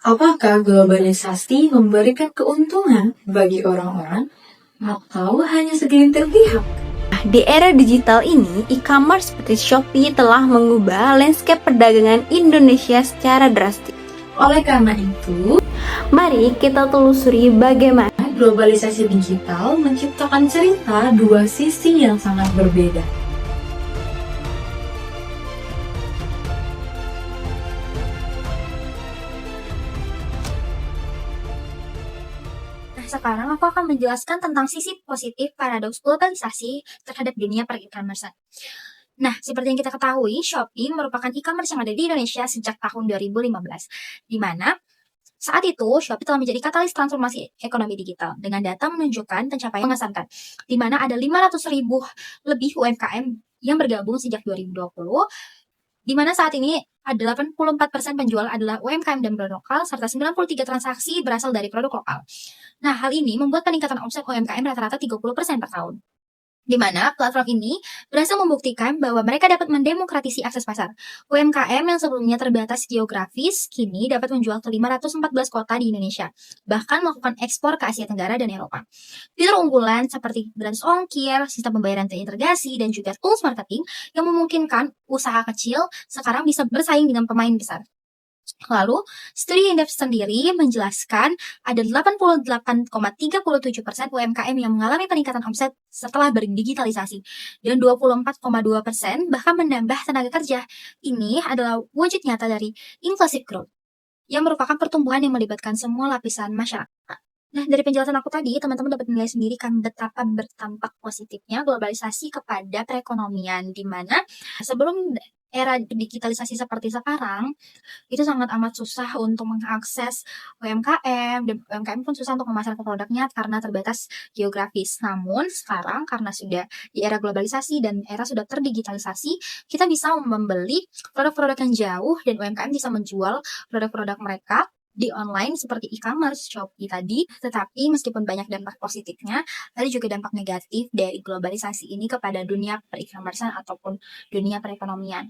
Apakah globalisasi memberikan keuntungan bagi orang-orang atau hanya segelintir pihak? Di era digital ini, e-commerce seperti Shopee telah mengubah landscape perdagangan Indonesia secara drastis. Oleh karena itu, Mari kita telusuri bagaimana globalisasi digital menciptakan cerita dua sisi yang sangat berbeda. Nah, sekarang aku akan menjelaskan tentang sisi positif paradoks globalisasi terhadap dunia per-e-commerce. Nah, seperti yang kita ketahui, Shopee merupakan e-commerce yang ada di Indonesia sejak tahun 2015, di mana saat itu Shopee telah menjadi katalis transformasi ekonomi digital dengan data menunjukkan pencapaian mengesankan, di mana ada 500.000 lebih UMKM yang bergabung sejak 2020, di mana saat ini ada 84% penjual adalah UMKM dan produk lokal, serta 93 transaksi berasal dari produk lokal. Nah, hal ini membuat peningkatan omset UMKM rata-rata 30% per tahun. Di mana platform ini berhasil membuktikan bahwa mereka dapat mendemokratisi akses pasar. UMKM yang sebelumnya terbatas geografis, kini dapat menjual ke 514 kota di Indonesia, bahkan melakukan ekspor ke Asia Tenggara dan Eropa. Fitur unggulan seperti balance ongkir, sistem pembayaran terintegrasi, dan juga tools marketing yang memungkinkan usaha kecil sekarang bisa bersaing dengan pemain besar. Lalu, studi indef sendiri menjelaskan ada 88,37% UMKM yang mengalami peningkatan omset setelah berdigitalisasi dan 24,2% bahkan menambah tenaga kerja. Ini adalah wujud nyata dari inclusive growth yang merupakan pertumbuhan yang melibatkan semua lapisan masyarakat. Nah, dari penjelasan aku tadi, teman-teman dapat menilai sendiri kan betapa bertampak positifnya globalisasi kepada perekonomian, di mana sebelum era digitalisasi seperti sekarang, itu sangat amat susah untuk mengakses UMKM, dan UMKM pun susah untuk memasarkan produknya karena terbatas geografis. Namun sekarang karena sudah di era globalisasi dan era sudah terdigitalisasi, kita bisa membeli produk-produk yang jauh dan UMKM bisa menjual produk-produk mereka di online seperti e-commerce, Shopee tadi. Tetapi meskipun banyak dampak positifnya, ada juga dampak negatif dari globalisasi ini kepada dunia per-e-commercean ataupun dunia perekonomian.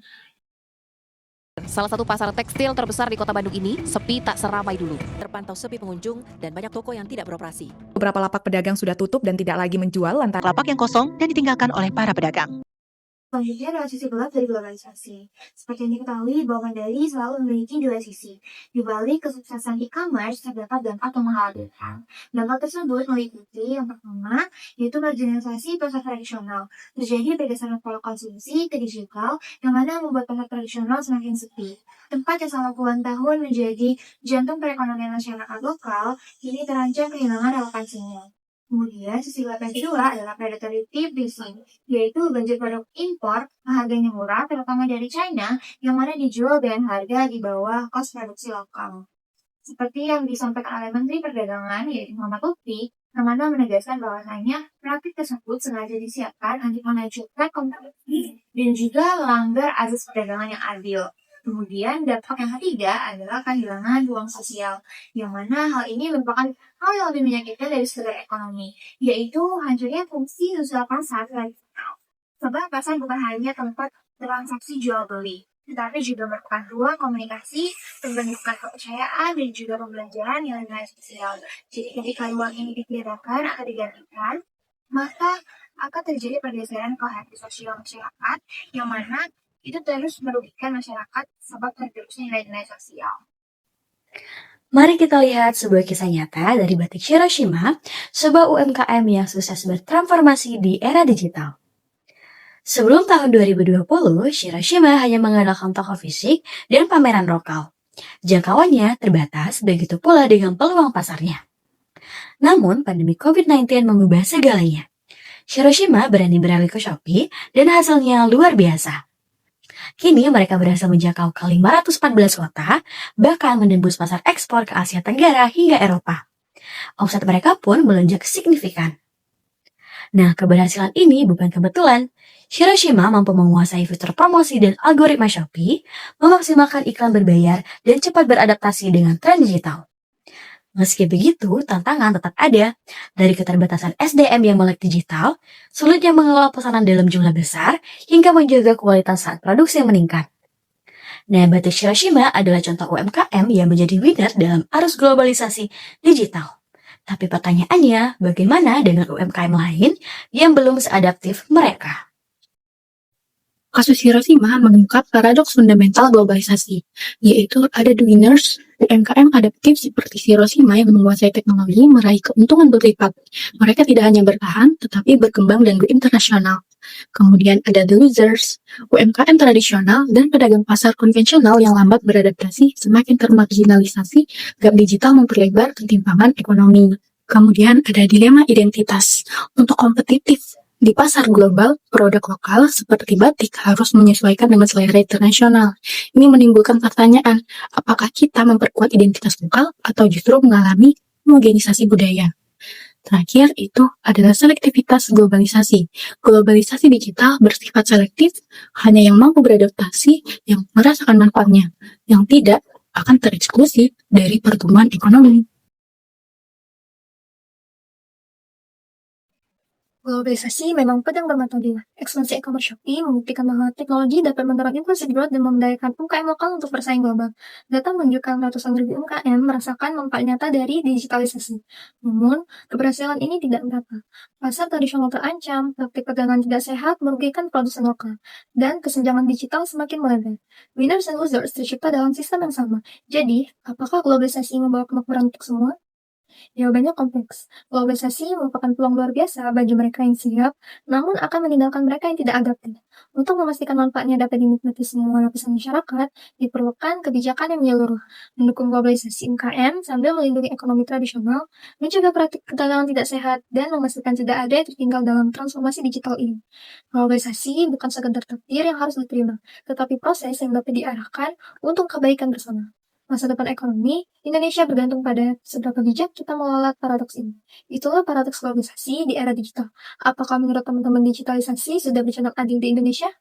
Salah satu pasar tekstil terbesar di kota Bandung ini sepi tak seramai dulu. Terpantau sepi pengunjung dan banyak toko yang tidak beroperasi. Beberapa lapak pedagang sudah tutup dan tidak lagi menjual lantaran Lapak yang kosong dan ditinggalkan oleh para pedagang. Selanjutnya adalah sisi gelap dari globalisasi. Seperti yang diketahui bahwa Mandiri selalu memiliki dua sisi. Di balik kesuksesan e-commerce terdapat dampak yang mengkhawatirkan. Dampak tersebut meliputi yang pertama, yaitu marginalisasi pasar tradisional. Terjadi berdasarkan pola konsumsi ke digital, yang mana membuat pasar tradisional semakin sepi. Tempat yang selama puluhan tahun menjadi jantung perekonomian masyarakat lokal, kini terancam kehilangan relevansinya. Kemudian, sisi gelap yang kedua adalah predatory pricing, yaitu banjir produk impor harganya murah, terutama dari China, yang mana dijual dengan harga di bawah kos produksi lokal. Seperti yang disampaikan oleh Menteri Perdagangan, yaitu Muhammad Lutfi, yang mana menegaskan bahwasanya praktik tersebut sengaja disiapkan untuk mengajukan kompetisi dan juga melanggar azas perdagangan yang adil. Kemudian dampak yang ketiga adalah kehilangan ruang sosial, yang mana hal ini merupakan hal yang lebih menyakitkan dari sekedar ekonomi, yaitu hancurnya fungsi sosial pasar tradisional. Sebab pasar bukan hanya tempat transaksi jual beli, tetapi juga merupakan ruang komunikasi, pembentukan kepercayaan, dan juga pembelajaran nilai-nilai sosial. Jadi ketika ruang ini dipindahkan atau digantikan, maka akan terjadi pergeseran kohesi sosial masyarakat, yang mana itu terus merugikan masyarakat sebab tergerusnya nilai-nilai sosial. Mari kita lihat sebuah kisah nyata dari Batik Shiroshima, sebuah UMKM yang sukses bertransformasi di era digital. Sebelum tahun 2020, Shiroshima hanya mengandalkan toko fisik dan pameran lokal. Jangkauannya terbatas, begitu pula dengan peluang pasarnya. Namun, pandemi COVID-19 mengubah segalanya. Shiroshima berani beralih ke Shopee dan hasilnya luar biasa. Kini mereka berhasil menjangkau ke 514 kota, bahkan menembus pasar ekspor ke Asia Tenggara hingga Eropa. Omset mereka pun melonjak signifikan. Nah, keberhasilan ini bukan kebetulan. Shiroshima mampu menguasai fitur promosi dan algoritma Shopee, memaksimalkan iklan berbayar, dan cepat beradaptasi dengan tren digital. Meski begitu, tantangan tetap ada. Dari keterbatasan SDM yang melek digital, sulitnya mengelola pesanan dalam jumlah besar, hingga menjaga kualitas saat produksi meningkat. Nah, Batik Shirashima adalah contoh UMKM yang menjadi winner dalam arus globalisasi digital. Tapi pertanyaannya, bagaimana dengan UMKM lain yang belum seadaptif mereka? Kasus Hiroshima mengungkap paradoks fundamental globalisasi, yaitu ada the winners, UMKM adaptif seperti Hiroshima yang menguasai teknologi meraih keuntungan berlipat. Mereka tidak hanya bertahan, tetapi berkembang dan berinternasional. Kemudian ada the losers, UMKM tradisional dan pedagang pasar konvensional yang lambat beradaptasi semakin termarginalisasi, gap digital memperlebar ketimpangan ekonomi. Kemudian ada dilema identitas. Untuk kompetitif di pasar global, produk lokal seperti batik harus menyesuaikan dengan selera internasional. Ini menimbulkan pertanyaan, apakah kita memperkuat identitas lokal atau justru mengalami homogenisasi budaya? Terakhir itu adalah selektivitas globalisasi. Globalisasi digital bersifat selektif, hanya yang mampu beradaptasi yang merasakan manfaatnya, yang tidak akan tereksklusi dari pertumbuhan ekonomi. Globalisasi memang pedang bermata dua. Ekspansi e-commerce Shopee membuktikan bahwa teknologi dapat mendorong inclusive growth dan memberdayakan UMKM lokal untuk bersaing global. Data menunjukkan ratusan ribu UMKM merasakan manfaat nyata dari digitalisasi. Namun, keberhasilan ini tidak merata. Pasar tradisional terancam, praktik perdagangan tidak sehat merugikan produsen lokal, dan kesenjangan digital semakin melebar. Winners and losers tercipta dalam sistem yang sama. Jadi, apakah globalisasi membawa kemakmuran untuk semua? Jawabannya kompleks. Globalisasi merupakan peluang luar biasa bagi mereka yang siap, namun akan meninggalkan mereka yang tidak adaptif. Untuk memastikan manfaatnya dapat dinikmati semua lapisan masyarakat, diperlukan kebijakan yang menyeluruh, mendukung globalisasi UMKM sambil melindungi ekonomi tradisional, mencegah praktik perdagangan tidak sehat, dan memastikan tidak ada yang tertinggal dalam transformasi digital ini. Globalisasi bukan sekedar takdir yang harus diterima, tetapi proses yang dapat diarahkan untuk kebaikan bersama. Masa depan ekonomi, Indonesia bergantung pada seberapa bijak kita mengelola paradoks ini. Itulah paradoks globalisasi di era digital. Apakah menurut teman-teman digitalisasi sudah berjalan adil di Indonesia?